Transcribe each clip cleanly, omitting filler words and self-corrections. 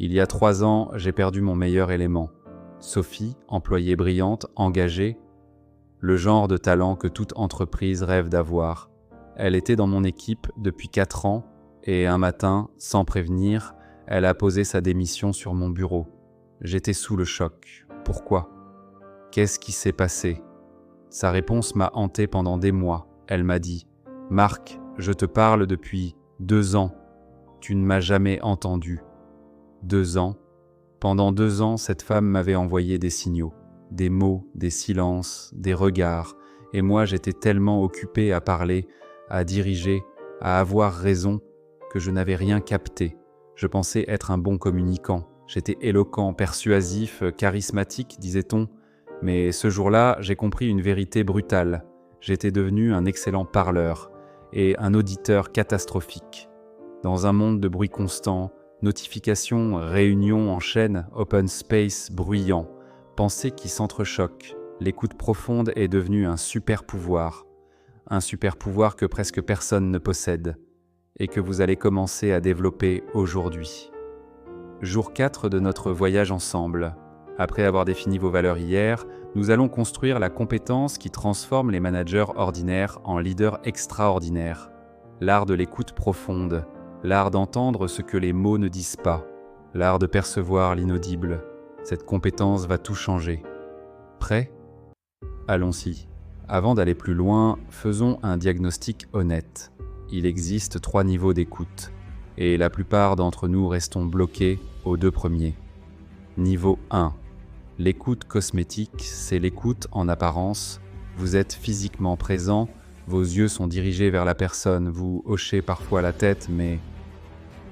Il y a 3 ans, j'ai perdu mon meilleur élément. Sophie, employée brillante, engagée, le genre de talent que toute entreprise rêve d'avoir. Elle était dans mon équipe depuis 4 ans et un matin, sans prévenir, elle a posé sa démission sur mon bureau. J'étais sous le choc. Pourquoi? Qu'est-ce qui s'est passé? Sa réponse m'a hanté pendant des mois. Elle m'a dit « Marc, je te parle depuis 2 ans. Tu ne m'as jamais entendu. » 2 ans. Pendant 2 ans, cette femme m'avait envoyé des signaux, des mots, des silences, des regards, et moi j'étais tellement occupé à parler, à diriger, à avoir raison, que je n'avais rien capté. Je pensais être un bon communicant. J'étais éloquent, persuasif, charismatique, disait-on. Mais ce jour-là, j'ai compris une vérité brutale. J'étais devenu un excellent parleur et un auditeur catastrophique. Dans un monde de bruit constant, notifications, réunions en chaîne, open space bruyant, pensées qui s'entrechoquent, l'écoute profonde est devenue un super pouvoir que presque personne ne possède et que vous allez commencer à développer aujourd'hui. Jour 4 de notre voyage ensemble. Après avoir défini vos valeurs hier, nous allons construire la compétence qui transforme les managers ordinaires en leaders extraordinaires. L'art de l'écoute profonde, l'art d'entendre ce que les mots ne disent pas, l'art de percevoir l'inaudible. Cette compétence va tout changer. Prêt? Allons-y. Avant d'aller plus loin, faisons un diagnostic honnête. Il existe 3 niveaux d'écoute, et la plupart d'entre nous restons bloqués aux 2 premiers. Niveau 1. L'écoute cosmétique, c'est l'écoute en apparence. Vous êtes physiquement présent, vos yeux sont dirigés vers la personne, vous hochez parfois la tête, mais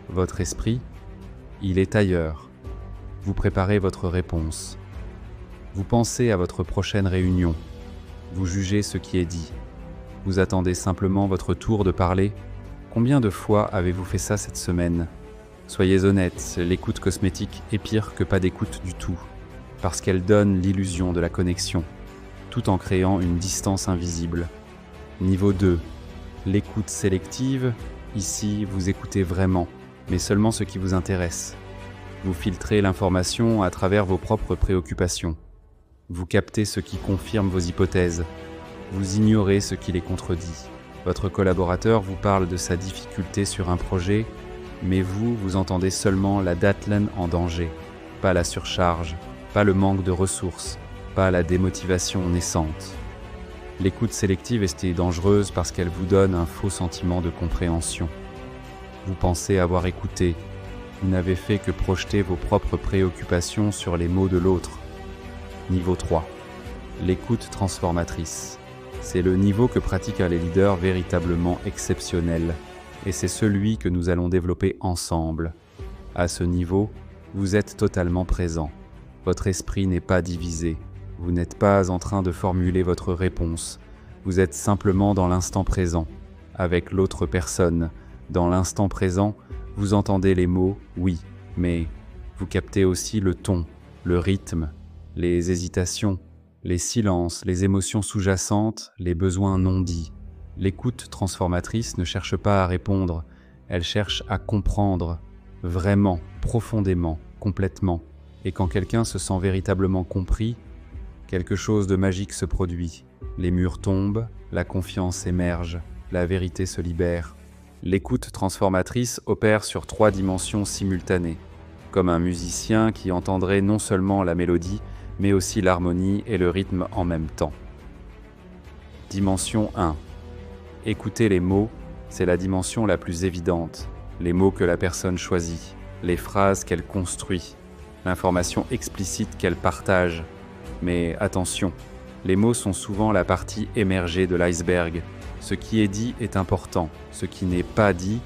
votre esprit, il est ailleurs. Vous préparez votre réponse. Vous pensez à votre prochaine réunion. Vous jugez ce qui est dit. Vous attendez simplement votre tour de parler. Combien de fois avez-vous fait ça cette semaine? Soyez honnête, l'écoute cosmétique est pire que pas d'écoute du tout, parce qu'elle donne l'illusion de la connexion, tout en créant une distance invisible. Niveau 2. L'écoute sélective. Ici, vous écoutez vraiment, mais seulement ce qui vous intéresse. Vous filtrez l'information à travers vos propres préoccupations. Vous captez ce qui confirme vos hypothèses. Vous ignorez ce qui les contredit. Votre collaborateur vous parle de sa difficulté sur un projet, mais vous entendez seulement la deadline en danger, pas la surcharge, pas le manque de ressources, pas la démotivation naissante. L'écoute sélective est dangereuse parce qu'elle vous donne un faux sentiment de compréhension. Vous pensez avoir écouté, vous n'avez fait que projeter vos propres préoccupations sur les mots de l'autre. Niveau 3. L'écoute transformatrice. C'est le niveau que pratiquent les leaders véritablement exceptionnels, et c'est celui que nous allons développer ensemble. À ce niveau, vous êtes totalement présent. Votre esprit n'est pas divisé. Vous n'êtes pas en train de formuler votre réponse. Vous êtes simplement dans l'instant présent, avec l'autre personne. Dans l'instant présent, vous entendez les mots « oui », mais vous captez aussi le ton, le rythme, les hésitations, les silences, les émotions sous-jacentes, les besoins non dits. L'écoute transformatrice ne cherche pas à répondre, elle cherche à comprendre, vraiment, profondément, complètement. Et quand quelqu'un se sent véritablement compris, quelque chose de magique se produit. Les murs tombent, la confiance émerge, la vérité se libère. L'écoute transformatrice opère sur 3 dimensions simultanées, comme un musicien qui entendrait non seulement la mélodie, mais aussi l'harmonie et le rythme en même temps. Dimension 1. Écouter les mots, c'est la dimension la plus évidente. Les mots que la personne choisit, les phrases qu'elle construit, l'information explicite qu'elle partage. Mais attention, les mots sont souvent la partie émergée de l'iceberg. Ce qui est dit est important, ce qui n'est pas dit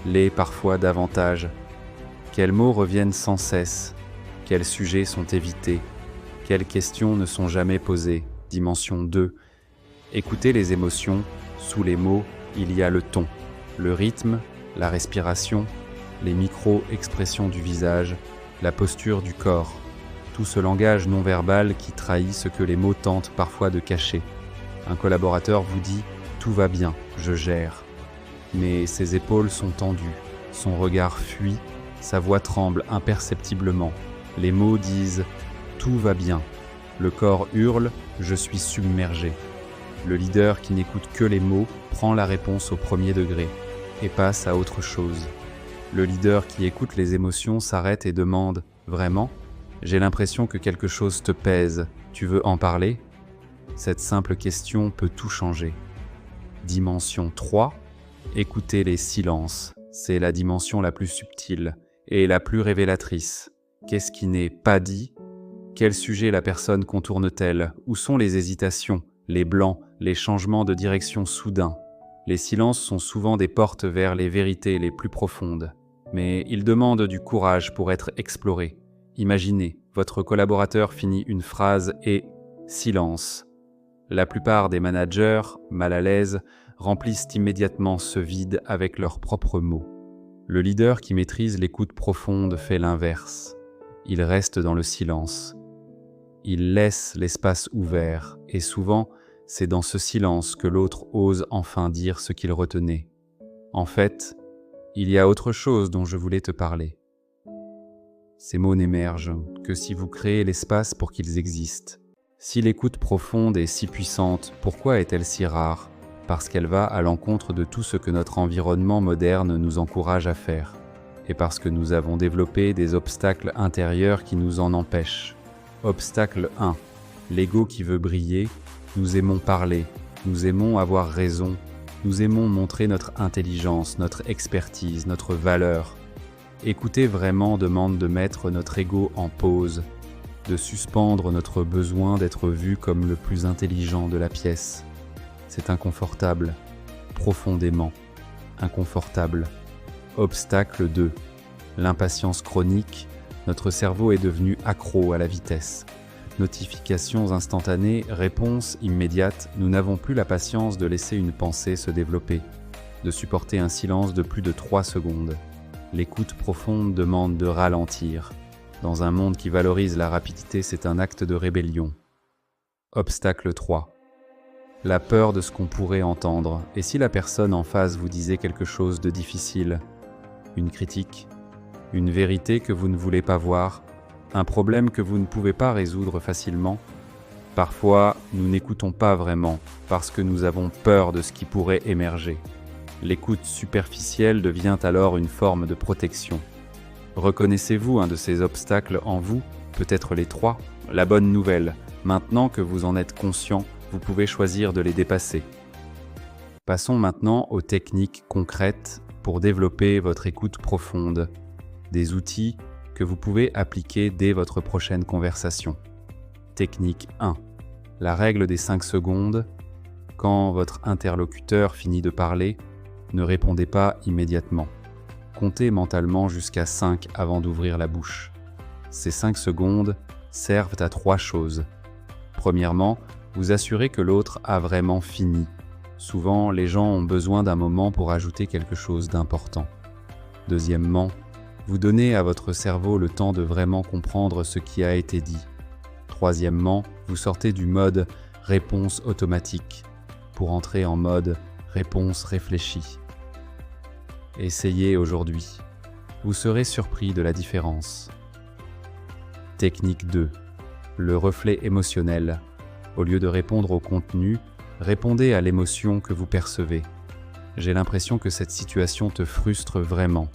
l'est parfois davantage. Quels mots reviennent sans cesse? Quels sujets sont évités? Quelles questions ne sont jamais posées? Dimension 2. Écoutez les émotions. Sous les mots, il y a le ton, le rythme, la respiration, les micro-expressions du visage, la posture du corps. Tout ce langage non-verbal qui trahit ce que les mots tentent parfois de cacher. Un collaborateur vous dit « tout va bien, je gère ». Mais ses épaules sont tendues, son regard fuit, Sa voix tremble imperceptiblement. Les mots disent « tout va bien ». Le corps hurle « je suis submergé ». Le leader qui n'écoute que les mots prend la réponse au premier degré et passe à autre chose. Le leader qui écoute les émotions s'arrête et demande « vraiment ? J'ai l'impression que quelque chose te pèse. Tu veux en parler ?» Cette simple question peut tout changer. Dimension 3. Écoutez les silences. C'est la dimension la plus subtile et la plus révélatrice. Qu'est-ce qui n'est pas dit ? Quel sujet la personne contourne-t-elle ? Où sont les hésitations, les blancs, les changements de direction soudains ? Les silences sont souvent des portes vers les vérités les plus profondes. Mais ils demandent du courage pour être explorés. Imaginez, votre collaborateur finit une phrase et silence. La plupart des managers, mal à l'aise, remplissent immédiatement ce vide avec leurs propres mots. Le leader qui maîtrise l'écoute profonde fait l'inverse. Il reste dans le silence. Il laisse l'espace ouvert et souvent, c'est dans ce silence que l'autre ose enfin dire ce qu'il retenait. En fait, il y a autre chose dont je voulais te parler. Ces mots n'émergent que si vous créez l'espace pour qu'ils existent. Si l'écoute profonde est si puissante, pourquoi est-elle si rare ? Parce qu'elle va à l'encontre de tout ce que notre environnement moderne nous encourage à faire. Et parce que nous avons développé des obstacles intérieurs qui nous en empêchent. Obstacle 1. L'ego qui veut briller. Nous aimons parler. Nous aimons avoir raison. Nous aimons montrer notre intelligence, notre expertise, notre valeur. Écouter vraiment demande de mettre notre ego en pause, de suspendre notre besoin d'être vu comme le plus intelligent de la pièce. C'est inconfortable, profondément inconfortable. Obstacle 2. L'impatience chronique. Notre cerveau est devenu accro à la vitesse. Notifications instantanées, réponses immédiates, nous n'avons plus la patience de laisser une pensée se développer, de supporter un silence de plus de 3 secondes. L'écoute profonde demande de ralentir. Dans un monde qui valorise la rapidité, c'est un acte de rébellion. Obstacle 3. La peur de ce qu'on pourrait entendre. Et si la personne en face vous disait quelque chose de difficile, une critique, une vérité que vous ne voulez pas voir, un problème que vous ne pouvez pas résoudre facilement? Parfois, nous n'écoutons pas vraiment parce que nous avons peur de ce qui pourrait émerger. L'écoute superficielle devient alors une forme de protection. Reconnaissez-vous un de ces obstacles en vous, peut-être les 3? La bonne nouvelle, maintenant que vous en êtes conscient, vous pouvez choisir de les dépasser. Passons maintenant aux techniques concrètes pour développer votre écoute profonde, des outils que vous pouvez appliquer dès votre prochaine conversation. Technique 1. La règle des 5 secondes. Quand votre interlocuteur finit de parler, ne répondez pas immédiatement. Comptez mentalement jusqu'à 5 avant d'ouvrir la bouche. Ces 5 secondes servent à 3 choses. Premièrement, vous assurez que l'autre a vraiment fini. Souvent, les gens ont besoin d'un moment pour ajouter quelque chose d'important. Deuxièmement, vous donnez à votre cerveau le temps de vraiment comprendre ce qui a été dit. Troisièmement, vous sortez du mode réponse automatique pour entrer en mode réponse réfléchie. Essayez aujourd'hui. Vous serez surpris de la différence. Technique 2. Le reflet émotionnel. Au lieu de répondre au contenu, répondez à l'émotion que vous percevez. J'ai l'impression que cette situation te frustre vraiment.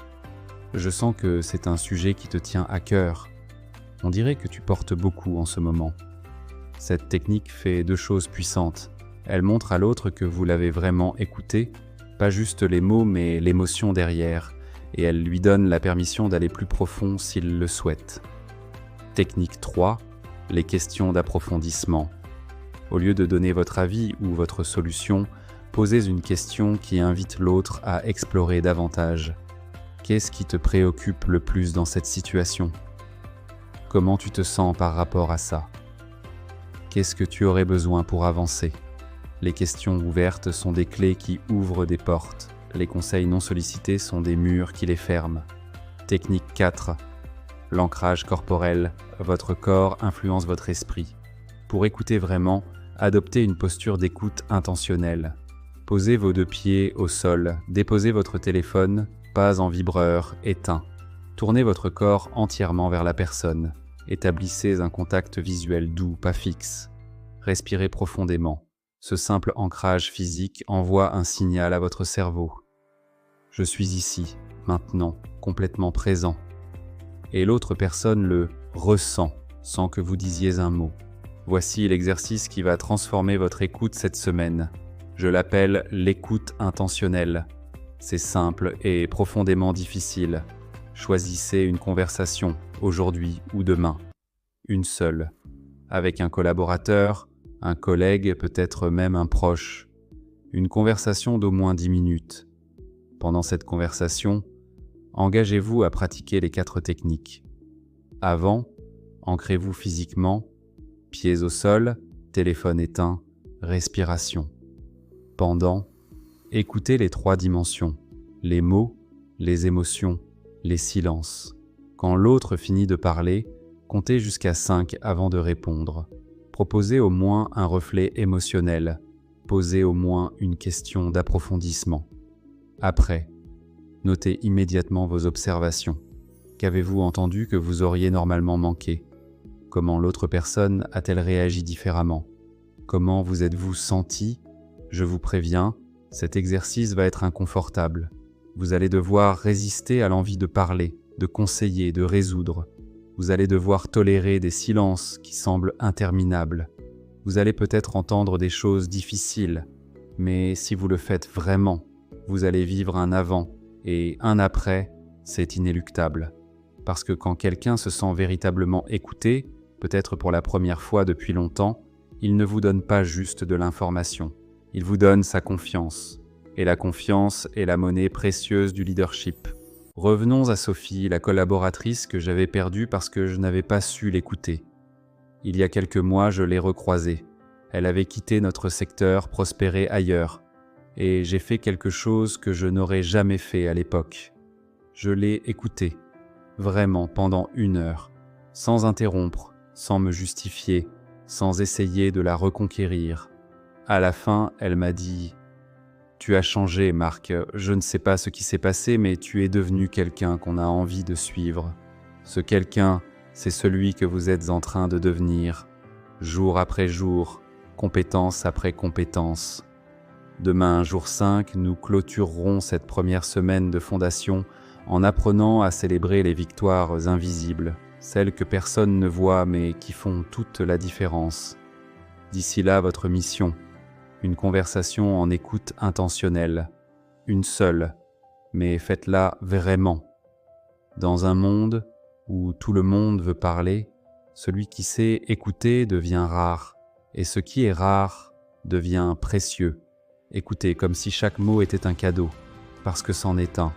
Je sens que c'est un sujet qui te tient à cœur. On dirait que tu portes beaucoup en ce moment. Cette technique fait 2 choses puissantes. Elle montre à l'autre que vous l'avez vraiment écouté, pas juste les mots mais l'émotion derrière, et elle lui donne la permission d'aller plus profond s'il le souhaite. Technique 3. Les questions d'approfondissement. Au lieu de donner votre avis ou votre solution, posez une question qui invite l'autre à explorer davantage. Qu'est-ce qui te préoccupe le plus dans cette situation ? Comment tu te sens par rapport à ça ? Qu'est-ce que tu aurais besoin pour avancer ? Les questions ouvertes sont des clés qui ouvrent des portes. Les conseils non sollicités sont des murs qui les ferment. Technique 4. L'ancrage corporel. Votre corps influence votre esprit. Pour écouter vraiment, adoptez une posture d'écoute intentionnelle. Posez vos 2 pieds au sol, déposez votre téléphone, pas en vibreur, éteint. Tournez votre corps entièrement vers la personne. Établissez un contact visuel doux, pas fixe. Respirez profondément. Ce simple ancrage physique envoie un signal à votre cerveau. Je suis ici, maintenant, complètement présent. Et l'autre personne le ressent sans que vous disiez un mot. Voici l'exercice qui va transformer votre écoute cette semaine. Je l'appelle l'écoute intentionnelle. C'est simple et profondément difficile. Choisissez une conversation, aujourd'hui ou demain. Une seule. Avec un collaborateur, un collègue, peut-être même un proche. Une conversation d'au moins 10 minutes. Pendant cette conversation, engagez-vous à pratiquer les 4 techniques. Avant, ancrez-vous physiquement, pieds au sol, téléphone éteint, respiration. Pendant, écoutez les 3 dimensions, les mots, les émotions, les silences. Quand l'autre finit de parler, comptez jusqu'à 5 avant de répondre. Proposez au moins un reflet émotionnel. Posez au moins une question d'approfondissement. Après, notez immédiatement vos observations. Qu'avez-vous entendu que vous auriez normalement manqué? Comment l'autre personne a-t-elle réagi différemment? Comment vous êtes-vous senti? Je vous préviens, cet exercice va être inconfortable. Vous allez devoir résister à l'envie de parler, de conseiller, de résoudre. Vous allez devoir tolérer des silences qui semblent interminables. Vous allez peut-être entendre des choses difficiles, mais si vous le faites vraiment, vous allez vivre un avant et un après, c'est inéluctable. Parce que quand quelqu'un se sent véritablement écouté, peut-être pour la première fois depuis longtemps, il ne vous donne pas juste de l'information, il vous donne sa confiance. Et la confiance est la monnaie précieuse du leadership. Revenons à Sophie, la collaboratrice que j'avais perdue parce que je n'avais pas su l'écouter. Il y a quelques mois, je l'ai recroisée. Elle avait quitté notre secteur, prospéré ailleurs. Et j'ai fait quelque chose que je n'aurais jamais fait à l'époque. Je l'ai écoutée, vraiment pendant 1 heure, sans interrompre, sans me justifier, sans essayer de la reconquérir. À la fin, elle m'a dit « Tu as changé, Marc, je ne sais pas ce qui s'est passé, mais tu es devenu quelqu'un qu'on a envie de suivre. Ce quelqu'un, c'est celui que vous êtes en train de devenir, jour après jour, compétence après compétence. Demain, jour 5, nous clôturerons cette première semaine de fondation en apprenant à célébrer les victoires invisibles, celles que personne ne voit mais qui font toute la différence. D'ici là, votre mission, une conversation en écoute intentionnelle, une seule, mais faites-la vraiment. Dans un monde où tout le monde veut parler, celui qui sait écouter devient rare, et ce qui est rare devient précieux. Écoutez comme si chaque mot était un cadeau, parce que c'en est un.